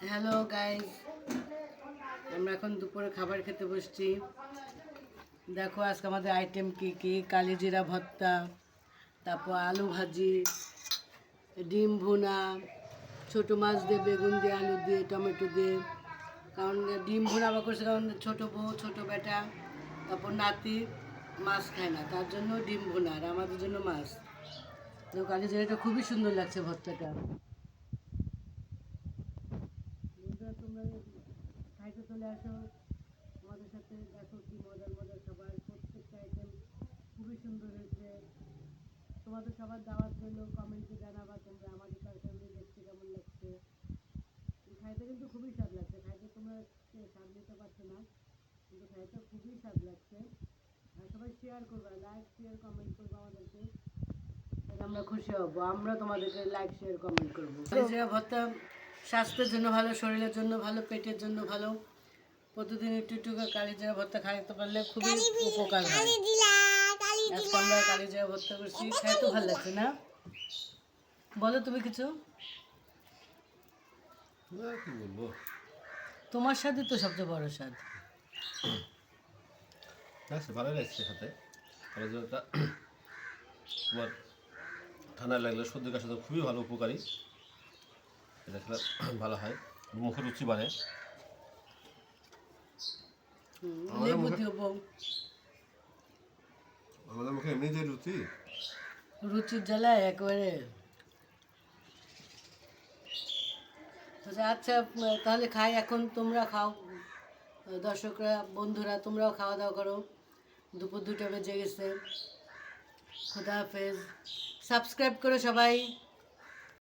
Hello guys, আমরা এখন দুপুরে খাবার খেতে বসছি। দেখো আজকে আমাদের আইটেম কি কি: কালিজিরা ভর্তা, তারপর আলু ভাজি, ডিম ভুনা, ছোটো মাছ দিয়ে, বেগুন দিয়ে, আলু দিয়ে, টমেটো দিয়ে। কারণ ডিম ভুনা আবার করছে, কারণ ছোটো বউ, ছোটো বেটা, তারপর নাতি মাছ খায় না, তার জন্য ডিম ভুনা, আর আমাদের জন্য মাছ। তো কালিজিরাটা খুবই সুন্দর লাগছে ভর্তাটা। বন্ধুরা, তোমরা খাইতে চলে আসো আমাদের সাথে, দেখো কি মজার মজার খাবার। প্রত্যেকটা আইটেম খুবই সুন্দর হয়েছে। তোমাদের সবার দাওয়াত রইল, কমেন্টে জানাবা তোমরা আমাদের তরকারি দেখতে কেমন লাগছে। খাইতে কিন্তু খুবই স্বাদ লাগছে, খাইতে তোমরা স্বাদ নিতে পারছো না, কিন্তু খাইতে খুবই স্বাদ লাগছে। আর সবাই শেয়ার করবা, লাইক শেয়ার কমেন্ট করবো আমাদেরকে, তাহলে আমরা খুশি হব। আমরা তোমাদেরকে লাইক শেয়ার কমেন্ট করবো। কালিজিরা ভর্তা স্বাস্থ্যের জন্য ভালো, শরীরের জন্য ভালো, পেটের জন্য ভালো। প্রতিদিন একটু একটু করে কালিজিরা ভর্তা খাইতে পারলে খুবই উপকার হয়। আজকে আমরা কালিজিরা ভর্তা করছি, খাইতে ভালো লাগছে না? বলো তুমি কিছু। কি বলবো, তোমার স্বাদই তো সবচেয়ে বড় স্বাদ। ভালো লাগছে সাথে। কালিজিরাটা তোমার ঠান্ডা লাগলে সর্দি কাশি তো খুবই ভালো, উপকারী। এটা খেলে ভালো হয়, মুখের রুচি বাড়ে। লেবু দিও বউ, আমাদের মুখে এমনি যে রুচি, রুচির জ্বালায় একেবারে। আচ্ছা, তাহলে খাই এখন, তোমরা খাও। দর্শকরা, বন্ধুরা, তোমরাও খাওয়া দাওয়া করো। দুপুর 2টা বেজে গেছে। খুদা হাফেজ। সাবস্ক্রাইব করো সবাই।